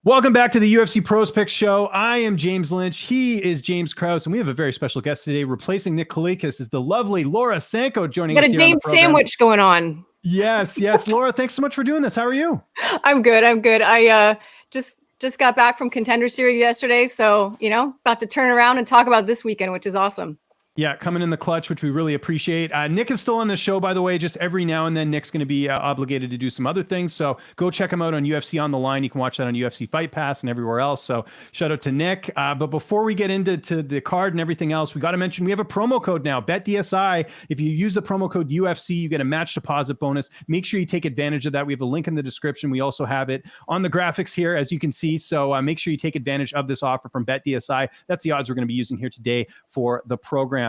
Welcome back to the UFC Pros Picks Show. I am James Lynch. He is James Krause, and we have a very special guest today. Replacing Nick Kalikas is the lovely Laura Sanko joining us here on the program. Got a James sandwich going on. Yes. Laura, thanks so much for doing this. How are you? I'm good. I just got back from Contender Series yesterday, so about to turn around and talk about this weekend, which is awesome. Yeah, coming in the clutch, which we really appreciate. Nick is still on the show, by the way. Just every now and then, Nick's going to be obligated to do some other things. So go check him out on UFC On The Line. You can watch that on UFC Fight Pass and everywhere else. So shout out to Nick. But before we get into the card and everything else, we got to mention we have a promo code now, BetDSI. If you use the promo code UFC, you get a match deposit bonus. Make sure you take advantage of that. We have a link in the description. We also have it on the graphics here, as you can see. So make sure you take advantage of this offer from BetDSI. That's the odds we're going to be using here today for the program.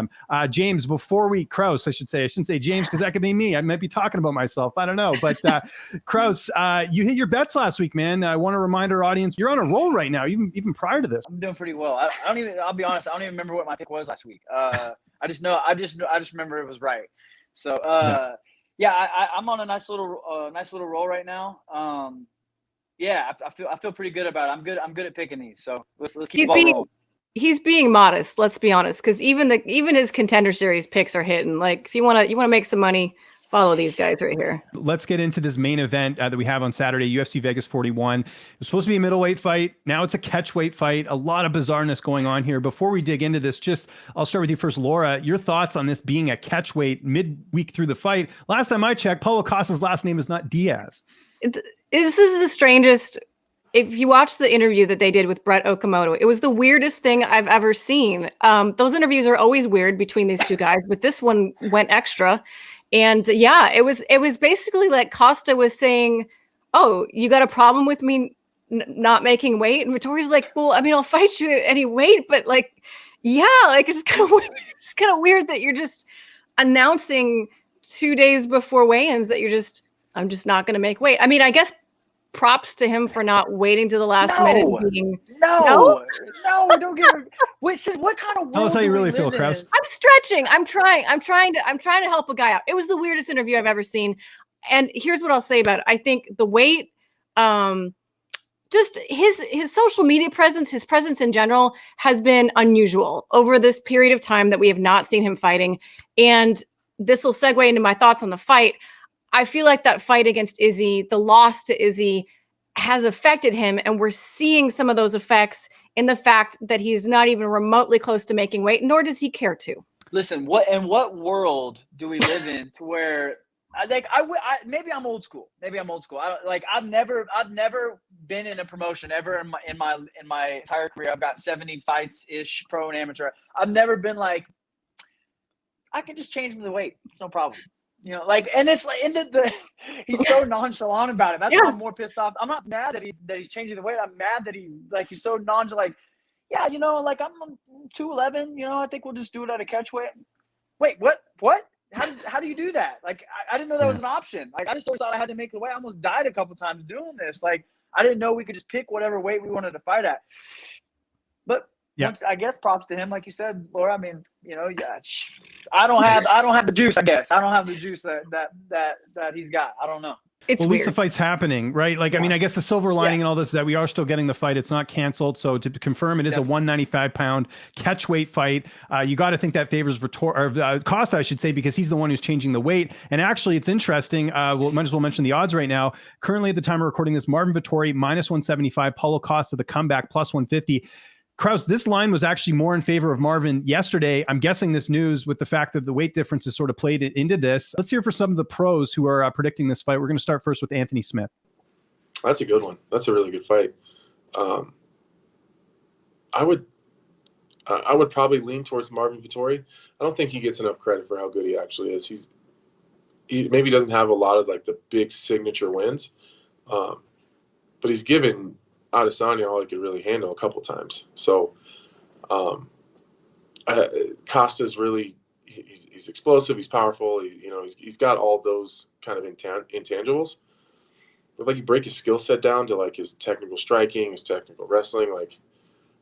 James, before we, Krause, I shouldn't say James, because that could be me. I might be talking about myself. I don't know. But Krause, you hit your bets last week, man. I want to remind our audience, you're on a roll right now, even prior to this. I'm doing pretty well. I'll be honest, I don't even remember what my pick was last week. I just remember it was right. So I'm on a nice little roll right now. I feel pretty good about it. I'm good at picking these. So let's keep the ball rolling. He's being modest, let's be honest, because even his Contender Series picks are hitting. Like, if you want to make some money, follow these guys right here. Let's get into this main event that we have on Saturday, UFC Vegas 41. It was supposed to be a middleweight fight. Now it's a catchweight fight. A lot of bizarreness going on here. Before we dig into this, I'll start with you first, Laura. Your thoughts on this being a catchweight midweek through the fight? Last time I checked, Paulo Costa's last name is not Diaz. This is the strangest. If you watch the interview that they did with Brett Okamoto, it was the weirdest thing I've ever seen. Those interviews are always weird between these two guys, but this one went extra. And yeah, it was basically like Costa was saying, "Oh, you got a problem with me not making weight?" And Vettori's like, "Well, I mean, I'll fight you at any weight, but like, yeah, like it's kind of weird. It's kind of weird that you're just announcing 2 days before weigh-ins that I'm just not going to make weight." I mean, I guess props to him for not waiting to the last minute. No, don't get it. Wait, what kind of world tell us how you really feel, Krause? I'm stretching. I'm trying to help a guy out. It was the weirdest interview I've ever seen. And here's what I'll say about it. I think the weight, just his social media presence, his presence in general has been unusual over this period of time that we have not seen him fighting. And this will segue into my thoughts on the fight. I feel like that fight against Izzy, the loss to Izzy, has affected him, and we're seeing some of those effects in the fact that he's not even remotely close to making weight, nor does he care to. Listen, what world do we live in to where maybe I'm old school. I've never been in a promotion ever in my entire career. I've got 70 fights ish, pro and amateur. I've never been like, I can just change the weight. It's no problem. And it's like he's so nonchalant about it. That's why I'm more pissed off. I'm not mad that he's changing the weight. I'm mad that he's so nonchalant. I'm 211. I think we'll just do it at a catchweight. Wait, what? How do you do that? Like, I didn't know that was an option. Like, I just always thought I had to make the weight. I almost died a couple times doing this. Like, I didn't know we could just pick whatever weight we wanted to fight at. But I guess props to him, like you said, Laura. I mean, I don't have the juice. I guess I don't have the juice that he's got. I don't know. At least the fight's happening, right? Like, I mean, I guess the silver lining and all this is that we are still getting the fight. It's not canceled. So to confirm, it is a 195-pound catchweight fight. You got to think that favors Costa, I should say, because he's the one who's changing the weight. And actually, it's interesting. Might as well mention the odds right now. Currently, at the time of recording this, Marvin Vettori -175, Paulo Costa the comeback +150. Krause, this line was actually more in favor of Marvin yesterday. I'm guessing this news with the fact that the weight difference has sort of played it into this. Let's hear for some of the pros who are predicting this fight. We're going to start first with Anthony Smith. That's a good one. That's a really good fight. I would probably lean towards Marvin Vettori. I don't think he gets enough credit for how good he actually is. He maybe doesn't have a lot of like the big signature wins, but he's given Adesanya all he could really handle a couple times. So Costa's really he's explosive, he's powerful, he's got all those kind of intangibles. But like you break his skill set down to like his technical striking, his technical wrestling, like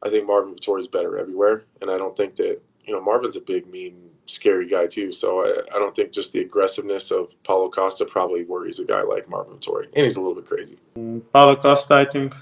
I think Marvin Vettori is better everywhere. And I don't think that Marvin's a big, mean, scary guy too. So I don't think just the aggressiveness of Paulo Costa probably worries a guy like Marvin Vettori. And he's a little bit crazy. Paulo Costa, I think.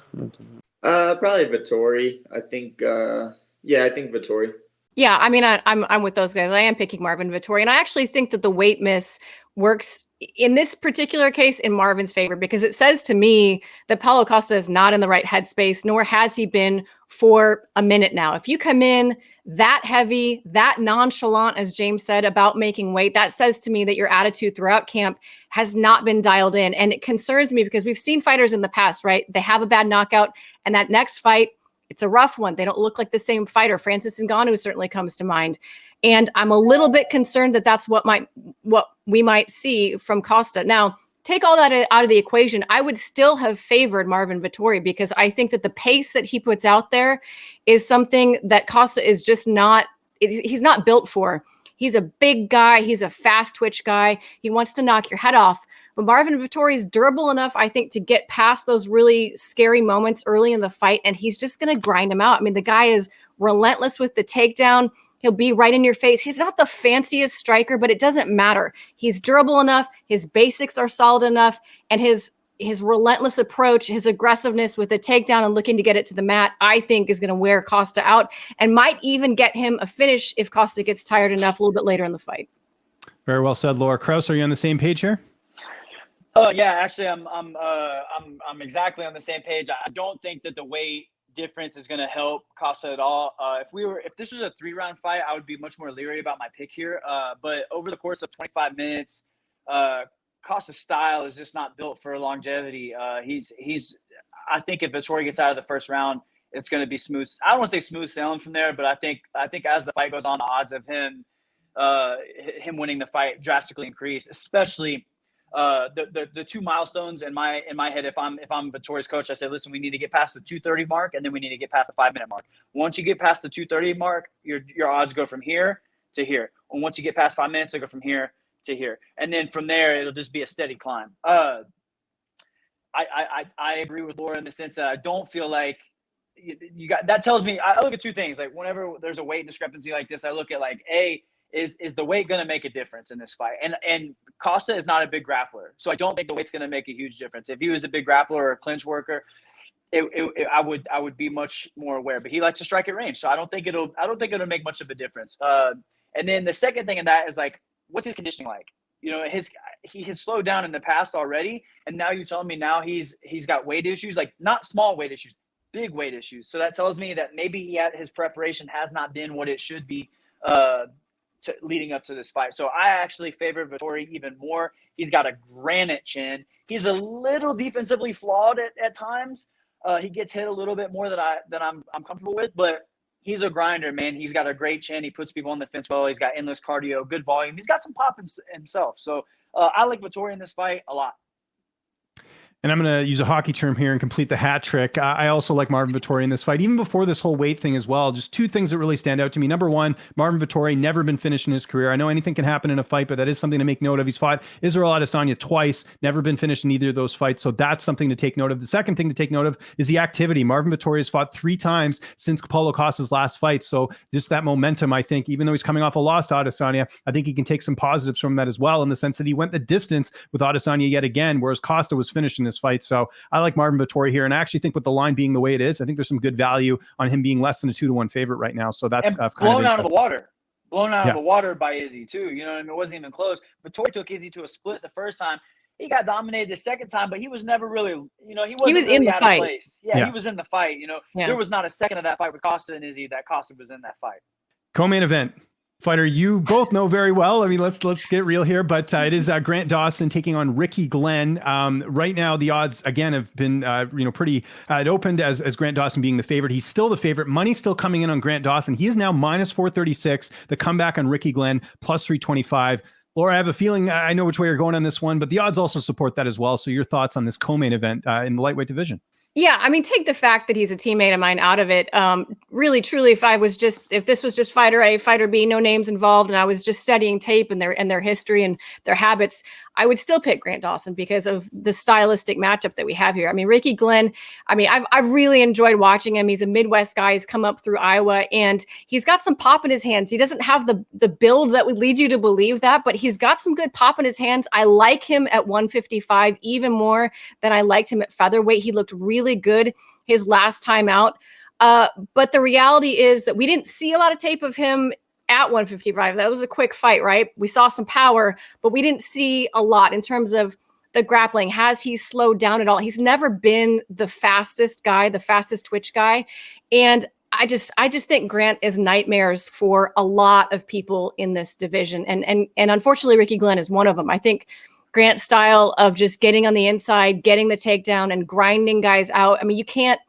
Probably Vettori. I think. I think Vettori. Yeah, I mean, I'm with those guys. I am picking Marvin Vettori, and I actually think that the weight miss works in this particular case in Marvin's favor, because it says to me that Paulo Costa is not in the right headspace, nor has he been for a minute now. If you come in that heavy, that nonchalant, as James said, about making weight, that says to me that your attitude throughout camp has not been dialed in. And it concerns me because we've seen fighters in the past, right? They have a bad knockout, and that next fight, it's a rough one. They don't look like the same fighter. Francis Ngannou certainly comes to mind. And I'm a little bit concerned that that's what we might see from Costa. Now, take all that out of the equation. I would still have favored Marvin Vettori, because I think that the pace that he puts out there is something that Costa is just not, he's not built for. He's a big guy. He's a fast twitch guy. He wants to knock your head off. But Marvin Vettori is durable enough, I think, to get past those really scary moments early in the fight, and he's just going to grind him out. I mean, the guy is relentless with the takedown. He'll be right in your face. He's not the fanciest striker, but it doesn't matter. He's durable enough. His basics are solid enough, and his relentless approach, his aggressiveness with the takedown and looking to get it to the mat, I think is going to wear Costa out and might even get him a finish if Costa gets tired enough a little bit later in the fight. Very well said, Laura Krause. Are you on the same page here? Yeah, actually, I'm exactly on the same page. I don't think that the weight difference is going to help Costa at all. If this was a 3-round fight, I would be much more leery about my pick here. But over the course of 25 minutes, Costa's style is just not built for longevity. I think if Vettori gets out of the first round, it's going to be smooth. I don't want to say smooth sailing from there, but I think as the fight goes on, the odds of him winning the fight drastically increase, especially. The two milestones in my head, if I'm Vettori's coach, I say, listen, we need to get past the 230 mark, and then we need to get past the 5-minute mark. Once you get past the 230 mark, your odds go from here to here. And once you get past 5 minutes, they go from here to here. And then from there, it'll just be a steady climb. I agree with Laura in the sense that I don't feel like you got, that tells me, I look at two things. Like whenever there's a weight discrepancy like this, I look at like, is the weight going to make a difference in this fight? And Costa is not a big grappler, so I don't think the weight's going to make a huge difference. If he was a big grappler or a clinch worker, I would be much more aware. But he likes to strike at range, so I don't think it'll make much of a difference. And then the second thing in that is like, what's his conditioning like? You know, he had slowed down in the past already, and now you're telling me now he's got weight issues, like not small weight issues, big weight issues. So that tells me that maybe his preparation has not been what it should be. Leading up to this fight. So I actually favor Vettori even more. He's got a granite chin. He's a little defensively flawed at times. He gets hit a little bit more than I'm comfortable with, but he's a grinder, man. He's got a great chin. He puts people on the fence well. He's got endless cardio, good volume. He's got some pop himself. So I like Vettori in this fight a lot. And I'm going to use a hockey term here and complete the hat trick. I also like Marvin Vettori in this fight, even before this whole weight thing as well. Just two things that really stand out to me. Number one, Marvin Vettori never been finished in his career. I know anything can happen in a fight, but that is something to make note of. He's fought Israel Adesanya twice, never been finished in either of those fights. So that's something to take note of. The second thing to take note of is the activity. Marvin Vettori has fought 3 times since Paulo Costa's last fight. So just that momentum, I think, even though he's coming off a loss to Adesanya, I think he can take some positives from that as well, in the sense that he went the distance with Adesanya yet again, whereas Costa was finished in this fight. So I like Marvin Vettori here, and I actually think with the line being the way it is, I think there's some good value on him being less than a 2-1 favorite right now. So that's kind blown of out of the water. Blown out of the water by Izzy too. You know what I mean? It wasn't even close. Vettori took Izzy to a split the first time. He got dominated the second time, but he was never really, he wasn't really in the fight. Place. Yeah, he was in the fight. There was not a second of that fight with Costa and Izzy that Costa was in that fight. Co-main event. Fighter you both know very well. I mean, let's get real here, but it is Grant Dawson taking on Ricky Glenn. Right now, the odds again have been pretty. It opened as Grant Dawson being the favorite. He's still the favorite. Money's still coming in on Grant Dawson. He is now minus 436. The comeback on Ricky Glenn plus 325. Laura, I have a feeling I know which way you're going on this one, but the odds also support that as well. So your thoughts on this co-main event in the lightweight division? Yeah, I mean, take the fact that he's a teammate of mine out of it. Really, truly, if this was just fighter A, fighter B, no names involved, and I was just studying tape and their history and their habits, I would still pick Grant Dawson because of the stylistic matchup that we have here. I mean, Ricky Glenn, I've really enjoyed watching him. He's a Midwest guy. He's come up through Iowa, and he's got some pop in his hands. He doesn't have the build that would lead you to believe that, but he's got some good pop in his hands. I like him at 155 even more than I liked him at featherweight. He looked really good his last time out. But the reality is that we didn't see a lot of tape of him at 155. That was a quick fight, right? We saw some power, but we didn't see a lot in terms of the grappling. Has he slowed down at all? He's never been the fastest guy, the fastest twitch guy. And I just think Grant is nightmares for a lot of people in this division. And unfortunately, Ricky Glenn is one of them. I think Grant's style of just getting on the inside, getting the takedown and grinding guys out. I mean, you can't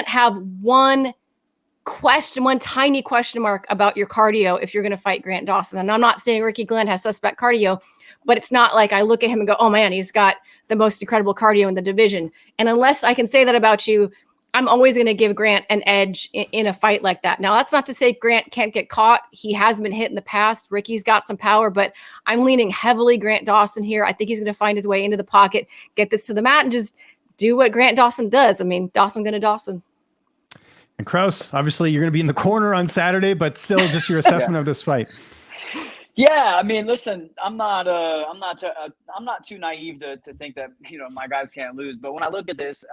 have one tiny question mark about your cardio if you're going to fight Grant Dawson. And I'm not saying Ricky Glenn has suspect cardio, but it's not like I look at him and go, oh man, he's got the most incredible cardio in the division. And unless I can say that about you, I'm always going to give Grant an edge in a fight like that. Now, that's not to say Grant can't get caught. He has been hit in the past. Ricky's got some power, but I'm leaning heavily Grant Dawson here. I think he's going to find his way into the pocket, get this to the mat, and just do what Grant Dawson does. I mean, Dawson going to Dawson. And Kraus, obviously you're going to be in the corner on Saturday, but still just your assessment of this fight. Yeah, I mean, listen, I'm not too naive to think that, you know, my guys can't lose. But when I look at this,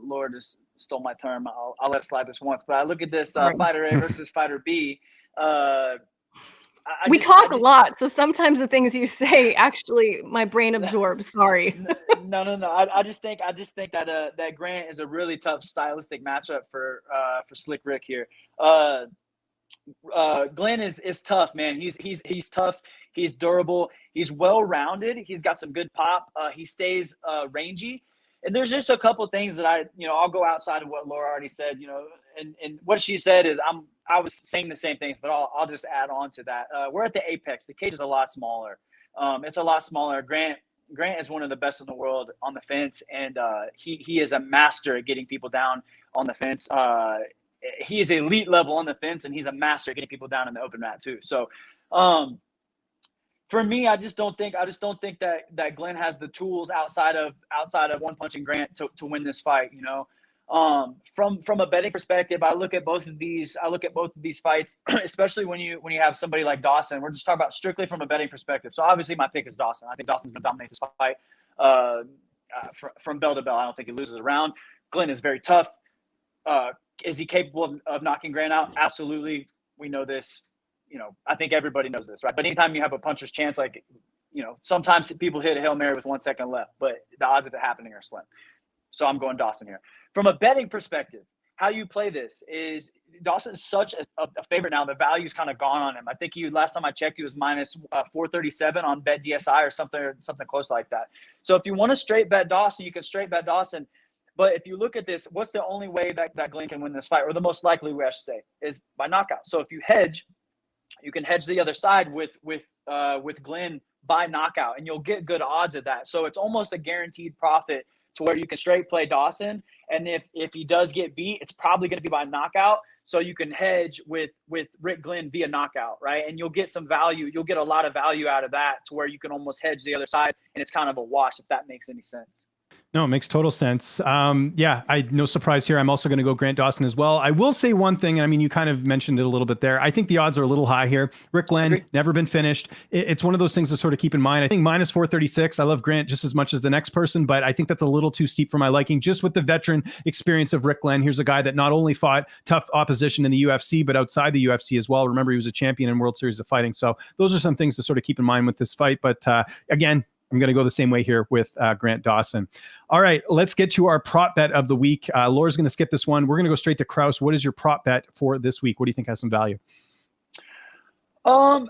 Lord just stole my term. I'll let it slide this once. But I look at this fighter A versus fighter B. We talk a lot, so sometimes the things you say actually my brain absorbs. Sorry. No. I just think that Grant is a really tough stylistic matchup for Slick Rick here. Glenn is tough, man. He's tough. He's durable. He's well-rounded. He's got some good pop. He stays rangy. And there's just a couple things that I'll go outside of what Laura already said, you know, and what she said is I was saying the same things, but I'll just add on to that. We're at the Apex. The cage is a lot smaller. It's a lot smaller. Grant is one of the best in the world on the fence, and he is a master at getting people down on the fence. He is elite level on the fence, and he's a master at getting people down in the open mat too. So, for me, I just don't think that Glenn has the tools outside of one punching Grant to win this fight. You know, from a betting perspective, I look at both of these fights, especially when you have somebody like Dawson. We're just talking about strictly from a betting perspective. So obviously, my pick is Dawson. I think Dawson's going to dominate this fight from bell to bell. I don't think he loses a round. Glenn is very tough. Is he capable of knocking Grant out? Absolutely. We know this. You know, I think everybody knows this, right? But anytime you have a puncher's chance, like, you know, sometimes people hit a Hail Mary with 1 second left, but the odds of it happening are slim. So I'm going Dawson here. From a betting perspective, how you play this is Dawson's such a favorite now. The value's kind of gone on him. I think last time I checked, he was minus 437 on Bet DSI or something close like that. So if you want to straight bet Dawson, you can straight bet Dawson. But if you look at this, what's the only way that Glenn can win this fight, or the most likely way I should say, is by knockout. So if you hedge, you can hedge the other side with Glenn by knockout, and you'll get good odds at that. So it's almost a guaranteed profit to where you can straight play Dawson, and if he does get beat, it's probably going to be by knockout. So you can hedge with Rick Glenn via knockout, right? And you'll get some value. You'll get a lot of value out of that to where you can almost hedge the other side, and it's kind of a wash, if that makes any sense. No, it makes total sense. Yeah, no surprise here. I'm also going to go Grant Dawson as well. I will say one thing, and I mean, you kind of mentioned it a little bit there. I think the odds are a little high here. Rick Glenn, never been finished. It's one of those things to sort of keep in mind. I think minus 436. I love Grant just as much as the next person, but I think that's a little too steep for my liking, just with the veteran experience of Rick Glenn. Here's a guy that not only fought tough opposition in the UFC, but outside the UFC as well. Remember, he was a champion in World Series of Fighting. So those are some things to sort of keep in mind with this fight. But again, I'm going to go the same way here with Grant Dawson. All right, let's get to our prop bet of the week. Laura's going to skip this one. We're going to go straight to Kraus. What is your prop bet for this week? What do you think has some value? Man,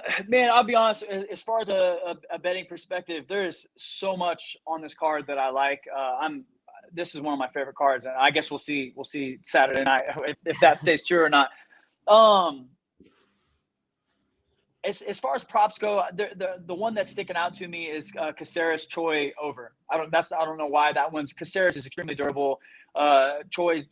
I'll be honest. As far as a betting perspective, there is so much on this card that I like. This is one of my favorite cards, and I guess we'll see Saturday night if that stays true or not. As far as props go, the one that's sticking out to me is Caceres Choi over. I don't know why that one's. Caceres is extremely durable. Choi's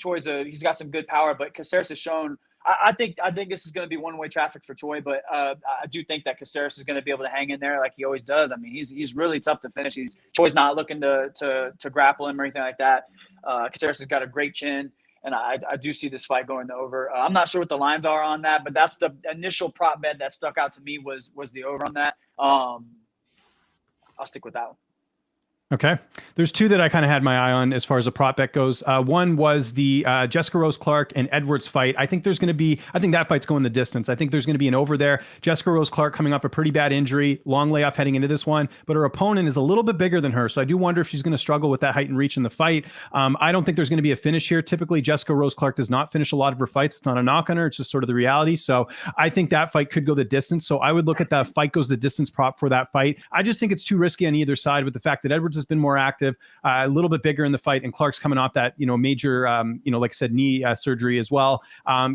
he's got some good power, but Caceres has shown. I think this is going to be one-way traffic for Choi, but I do think that Caceres is going to be able to hang in there like he always does. I mean, he's really tough to finish. Choi's not looking to grapple him or anything like that. Caceres has got a great chin. And I do see this fight going to over. I'm not sure what the lines are on that, but that's the initial prop bet that stuck out to me was the over on that. I'll stick with that one. Okay. There's two that I kind of had my eye on as far as a prop bet goes. One was the Jessica Rose Clark and Edwards fight. I think that fight's going the distance. I think there's going to be an over there. Jessica Rose Clark coming off a pretty bad injury, long layoff heading into this one, but her opponent is a little bit bigger than her. So I do wonder if she's going to struggle with that height and reach in the fight. I don't think there's going to be a finish here. Typically, Jessica Rose Clark does not finish a lot of her fights. It's not a knock on her. It's just sort of the reality. So I think that fight could go the distance. So I would look at that fight goes the distance prop for that fight. I just think it's too risky on either side with the fact that Edwards has been more active, a little bit bigger in the fight, and Clark's coming off that, major, like I said, knee surgery as well.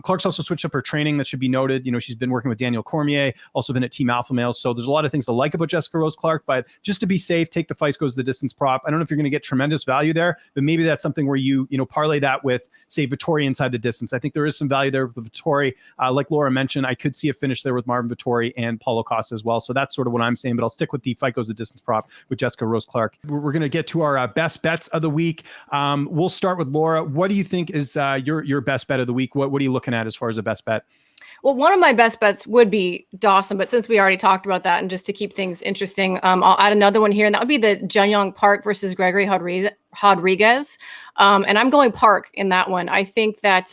Clark's also switched up her training. That should be noted. She's been working with Daniel Cormier, also been at Team Alpha Male. So there's a lot of things to like about Jessica Rose Clark, but just to be safe, take the fights goes the distance prop. I don't know if you're going to get tremendous value there, but maybe that's something where you parlay that with, say, Vettori inside the distance. I think there is some value there with Vettori. Like Laura mentioned, I could see a finish there with Marvin Vettori and Paulo Costa as well. So that's sort of what I'm saying, but I'll stick with the fight goes the distance prop with Jessica Rose Clark. We're going to get to our best bets of the week. We'll start with Laura. What do you think is your best bet of the week? What are you looking at as far as a best bet? Well, one of my best bets would be Dawson, but since we already talked about that, and just to keep things interesting, I'll add another one here, and that would be the Jun-Young Park versus Gregory Rodriguez. And I'm going Park in that one. I think that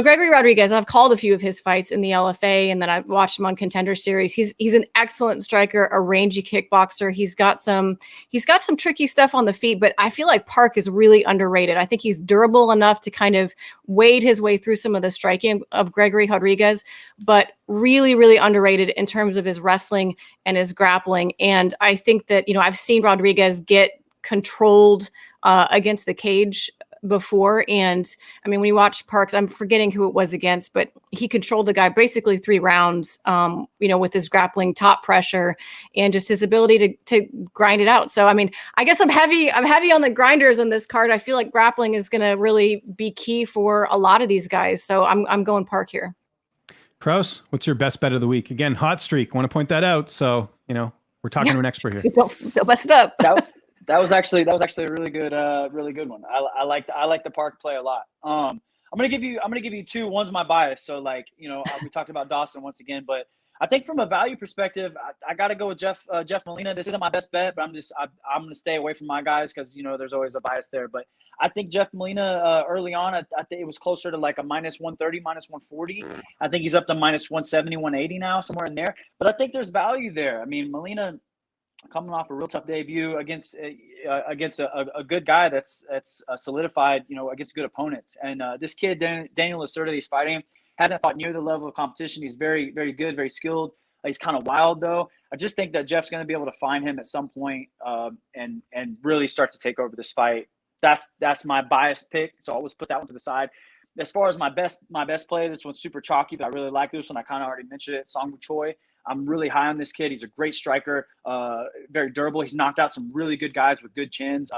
Gregory Rodriguez, I've called a few of his fights in the LFA, and then I've watched him on Contender Series. He's an excellent striker, a rangy kickboxer. He's got some tricky stuff on the feet, but I feel like Park is really underrated. I think he's durable enough to kind of wade his way through some of the striking of Gregory Rodriguez, but really, really underrated in terms of his wrestling and his grappling. And I think that, I've seen Rodriguez get controlled against the cage before. And I mean, when you watch Parks, I'm forgetting who it was against, but he controlled the guy basically 3 rounds, with his grappling, top pressure, and just his ability to grind it out. So, I mean, I guess I'm heavy on the grinders on this card. I feel like grappling is going to really be key for a lot of these guys. So I'm going Park here. Kraus, what's your best bet of the week? Again, hot streak. I want to point that out. So, we're talking to an expert here. Don't mess it up. That was actually a really good one. I like the Park play a lot. I'm gonna give you two. One's my bias, so we talked about Dawson once again, but I think from a value perspective, I got to go with Jeff Molina. This isn't my best bet, but I'm gonna stay away from my guys because there's always a bias there. But I think Jeff Molina early on, I think it was closer to like a minus 130, minus 140. I think he's up to minus 170, 180 now, somewhere in there. But I think there's value there. I mean, Molina coming off a real tough debut against a good guy that's solidified, against good opponents. And this kid, Daniel Lacerda, he's fighting, hasn't fought near the level of competition. He's very, very good, very skilled. He's kind of wild, though. I just think that Jeff's going to be able to find him at some point and really start to take over this fight. That's my biased pick, so I'll always put that one to the side. As far as my best play, this one's super chalky, but I really like this one. I kind of already mentioned it, Song Woo Choi. I'm really high on this kid. He's a great striker, very durable. He's knocked out some really good guys with good chins.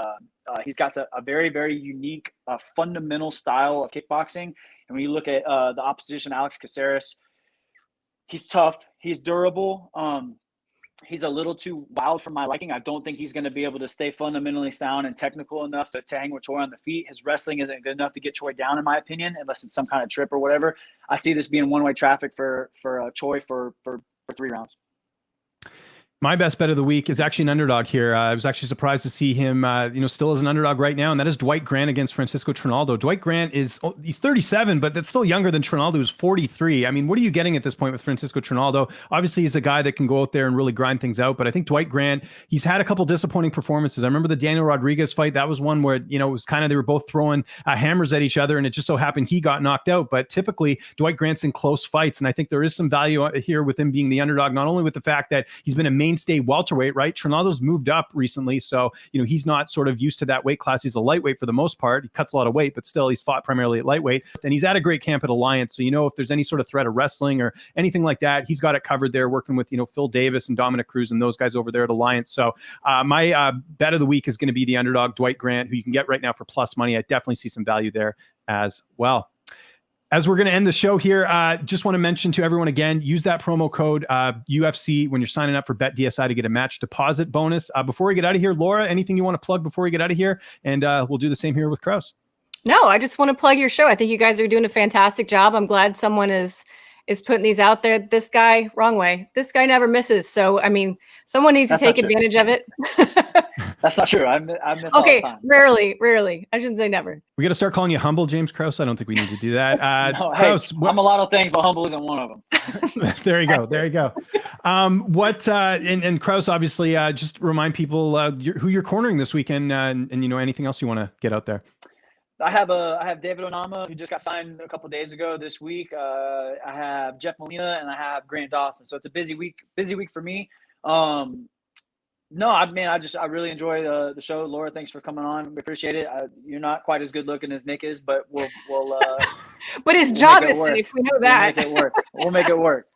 He's got a very, very unique fundamental style of kickboxing. And when you look at the opposition, Alex Caceres, he's tough. He's durable. He's a little too wild for my liking. I don't think he's going to be able to stay fundamentally sound and technical enough to hang with Choi on the feet. His wrestling isn't good enough to get Choi down, in my opinion, unless it's some kind of trip or whatever. I see this being one-way traffic for Choi for 3 rounds. My best bet of the week is actually an underdog here. I was actually surprised to see him, still as an underdog right now, and that is Dwight Grant against Francisco Trinaldo. Dwight Grant he's 37, but that's still younger than Trinaldo, who's 43. I mean, what are you getting at this point with Francisco Trinaldo? Obviously, he's a guy that can go out there and really grind things out, but I think Dwight Grant, he's had a couple disappointing performances. I remember the Daniel Rodriguez fight. That was one where, it was kind of, they were both throwing hammers at each other, and it just so happened he got knocked out. But typically, Dwight Grant's in close fights, and I think there is some value here with him being the underdog, not only with the fact that he's been a mainstay welterweight, right? Trinaldo's moved up recently, so he's not sort of used to that weight class. He's a lightweight for the most part. He cuts a lot of weight, but still he's fought primarily at lightweight, and he's at a great camp at Alliance. So if there's any sort of threat of wrestling or anything like that, he's got it covered there, working with Phil Davis and Dominic Cruz and those guys over there at Alliance. So my bet of the week is going to be the underdog Dwight Grant, who you can get right now for plus money. I definitely see some value there as well. As we're going to end the show here, just want to mention to everyone again, use that promo code UFC when you're signing up for BetDSI to get a match deposit bonus. Before we get out of here, Laura, anything you want to plug before we get out of here? And we'll do the same here with Kraus. No, I just want to plug your show. I think you guys are doing a fantastic job. I'm glad someone is is putting these out there. This guy, wrong way. This guy never misses. So, I mean, someone needs to take advantage of it. That's not true. I miss all the time. Rarely. I shouldn't say never. We got to start calling you humble, James Krause. I don't think we need to do that. No, Krause, hey, I'm a lot of things, but humble isn't one of them. There you go. And Krause, obviously, just remind people who you're cornering this weekend, and anything else you want to get out there. I have David Onama, who just got signed a couple days ago this week. I have Jeff Molina, and I have Grant Dawson. So it's a busy week for me. No, I really enjoy the show. Laura, thanks for coming on. We appreciate it. You're not quite as good looking as Nick is, but we'll but his job is safe. We know that. We'll make it work.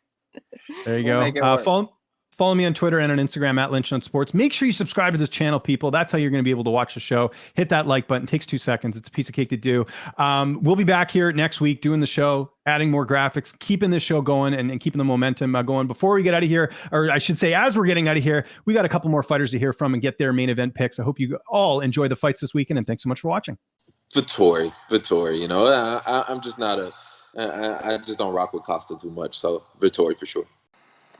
There you go. Follow me on Twitter and on Instagram at Lynch on Sports. Make sure you subscribe to this channel, people. That's how you're going to be able to watch the show. Hit that like button. It takes 2 seconds. It's a piece of cake to do. We'll be back here next week doing the show, adding more graphics, keeping this show going and keeping the momentum going. Before we get out of here, or I should say, as we're getting out of here, we got a couple more fighters to hear from and get their main event picks. I hope you all enjoy the fights this weekend, and thanks so much for watching. Vettori. I'm just not I just don't rock with Costa too much. So Vettori for sure.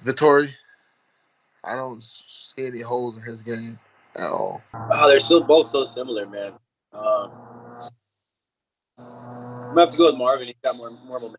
Vettori. I don't see any holes in his game at all. Oh, they're still both so similar, man. I'm gonna have to go with Marvin. He's got more momentum.